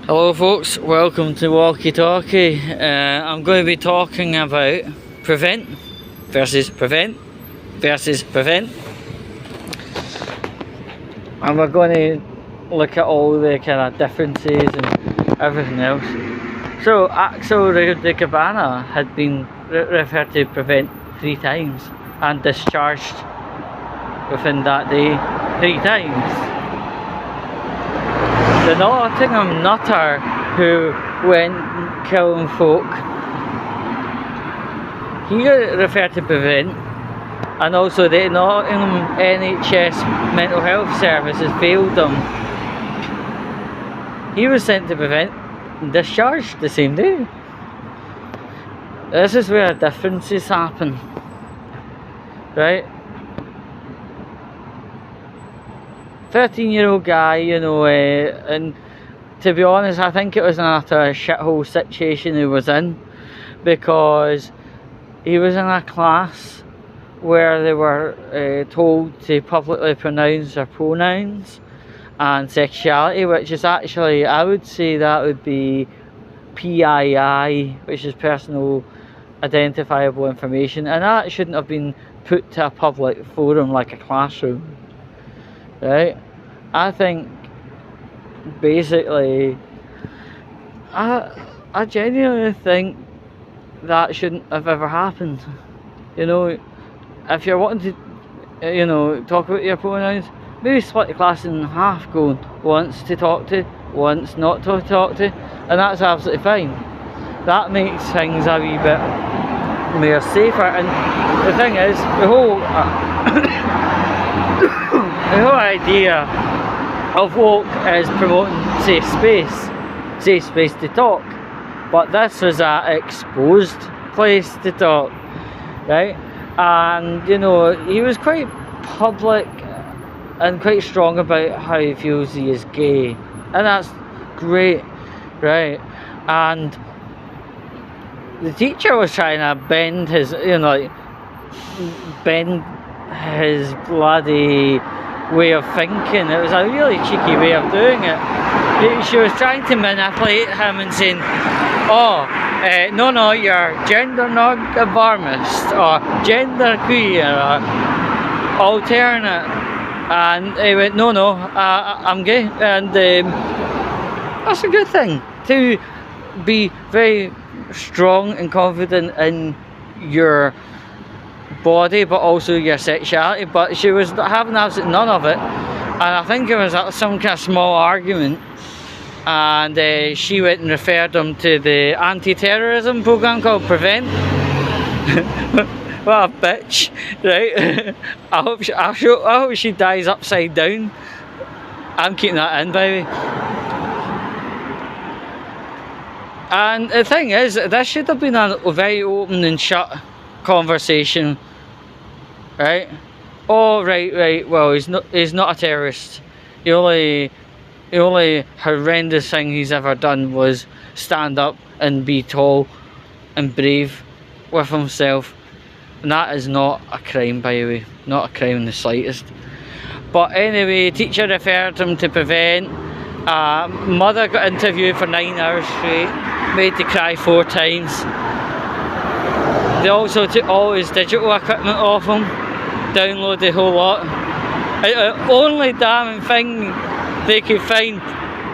Hello folks, welcome to Walkie Talkie. I'm going to be talking about prevent versus prevent versus prevent. And we're going to look at all the kind of differences and everything else. So Axel de Cabana had been referred to prevent 3 times and discharged within that day 3 times. The Nottingham nutter who went killing folk, he got referred to prevent, and also the Nottingham NHS mental health services failed him. He was sent to prevent and discharged the same day. This is where differences happen, right? 13-year-old guy, and to be honest, I think it was another shithole situation he was in, because he was in a class where they were told to publicly pronounce their pronouns and sexuality, which is actually, I would say that would be PII, which is personal identifiable information, and that shouldn't have been put to a public forum like a classroom. Right? I think basically I genuinely think that shouldn't have ever happened. If you're wanting to talk about your pronouns, maybe split the class in half, going once to talk to, once not to talk to, and that's absolutely fine. That makes things a wee bit more safer. And the thing is, the whole the whole idea of woke is promoting safe space to talk, but this was an exposed place to talk, right? And he was quite public and quite strong about how he feels he is gay, and that's great, right? And the teacher was trying to bend his bloody way of thinking. It was a really cheeky way of doing it. She was trying to manipulate him and saying, no, you're gender non-conformist or gender queer or alternate. And he went, no, I'm gay. And that's a good thing, to be very strong and confident in your body but also your sexuality. But she was having absolutely none of it, and I think it was some kind of small argument, and she went and referred him to the anti-terrorism program called Prevent. What a bitch, right? I hope she dies upside down. I'm keeping that in, baby. And the thing is, this should have been a very open and shut conversation, right? Oh, right, well, he's not a terrorist. The only horrendous thing he's ever done was stand up and be tall and brave with himself, and that is not a crime, by the way, not a crime in the slightest. But anyway, teacher referred him to prevent. Mother got interviewed for 9 hours straight, made to cry 4 times. They also took all his digital equipment off him, downloaded the whole lot. The only damn thing they could find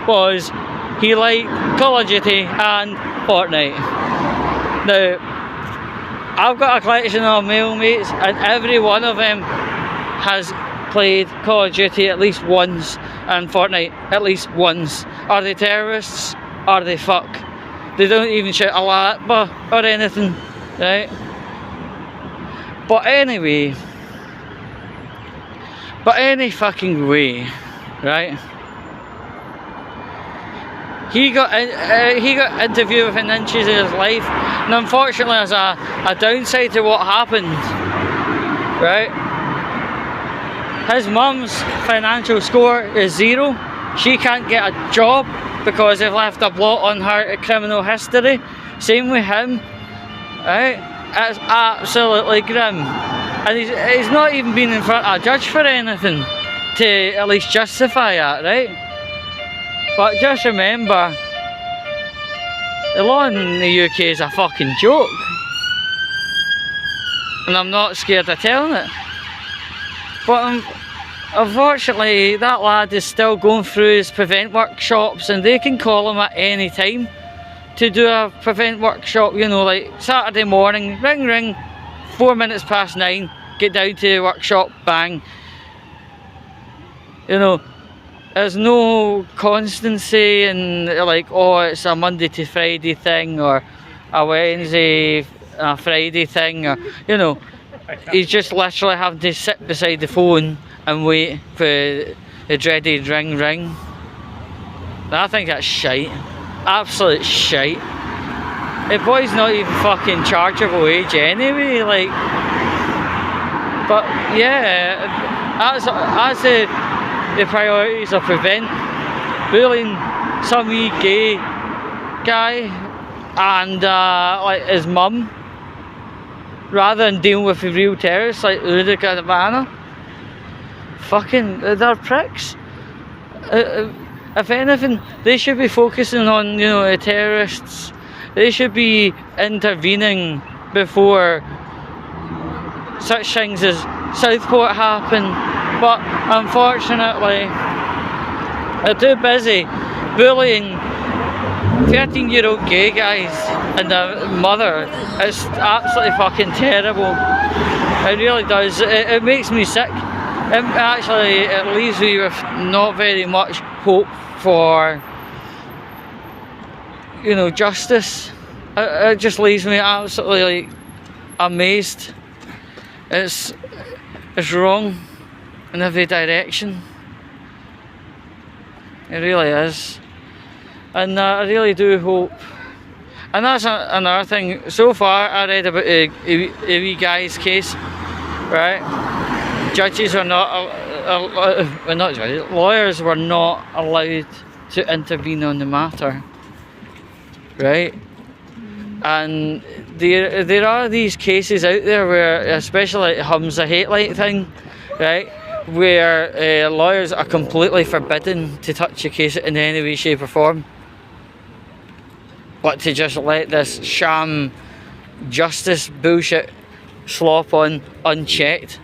was he liked Call of Duty and Fortnite. Now, I've got a collection of male mates, and every one of them has played Call of Duty at least once and Fortnite at least once. Are they terrorists? Are they fuck? They don't even shout Allah Akbar or anything, right? But anyway, any fucking way, right? He got interviewed within inches of his life, and unfortunately, there's a downside to what happened, right? His mum's financial score is 0. She can't get a job because they've left a blot on her criminal history. Same with him, right? It's absolutely grim. And he's not even been in front of a judge for anything to at least justify that, right? But just remember, The law in the UK is a fucking joke. And I'm not scared of telling it. But unfortunately, that lad is still going through his prevent workshops, and they can call him at any time to do a prevent workshop, you know, like Saturday morning, ring ring, 4 minutes past 9, get down to the workshop, bang. You know, there's no constancy in like, oh, it's a Monday to Friday thing, or a Wednesday, a Friday thing, or, you know, he's just literally having to sit beside the phone and wait for the dreaded ring ring. And I think that's shite. Absolute shite. The boy's not even fucking chargeable age anyway, like. But yeah, as the priorities of prevent, bullying some wee gay guy and like his mum, rather than dealing with the real terrorists like Uda Cabana. Fucking, they're pricks. If anything, they should be focusing on, you know, the terrorists. They should be intervening before such things as Southport happen. But unfortunately, they're too busy bullying 13-year-old gay guys and their mother. It's absolutely fucking terrible. It really does. It makes me sick. It leaves me with not very much hope for, you know, justice. It just leaves me absolutely like amazed. It's wrong in every direction. It really is. And I really do hope. And that's another thing. So far, I read about a wee guy's case, right? Judges were not, not judges, lawyers were not allowed to intervene on the matter, right? And there are these cases out there where, especially like Humza hate light thing, right? Where lawyers are completely forbidden to touch a case in any way, shape or form. But to just let this sham justice bullshit slop on unchecked.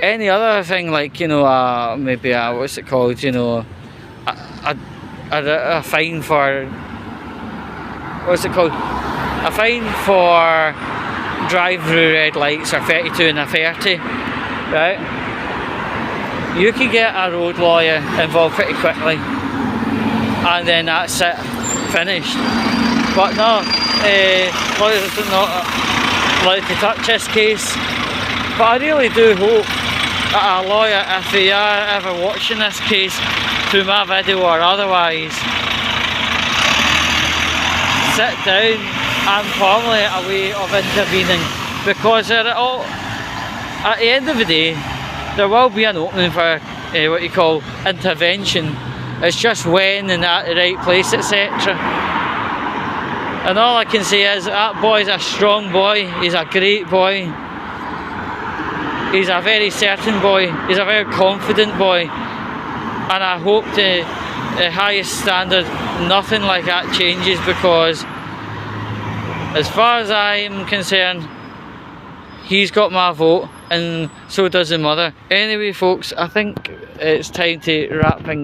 Any other thing, like, you know, maybe what's it called, you know, a fine for, what's it called, a fine for drive through red lights, or 32 and a 30, right? You can get a road lawyer involved pretty quickly, and then that's it, finished. But no, lawyers are not allowed to touch this case. But I really do hope that a lawyer, if they are ever watching this case through my video or otherwise, sit down and formulate a way of intervening, because at the end of the day, there will be an opening for what you call intervention. It's just when and at the right place, etc. And all I can say is that boy's a strong boy. He's a great boy. He's a very certain boy. He's a very confident boy. And I hope to the highest standard nothing like that changes, because as far as I am concerned, he's got my vote, and so does the mother. Anyway folks, I think it's time to wrap things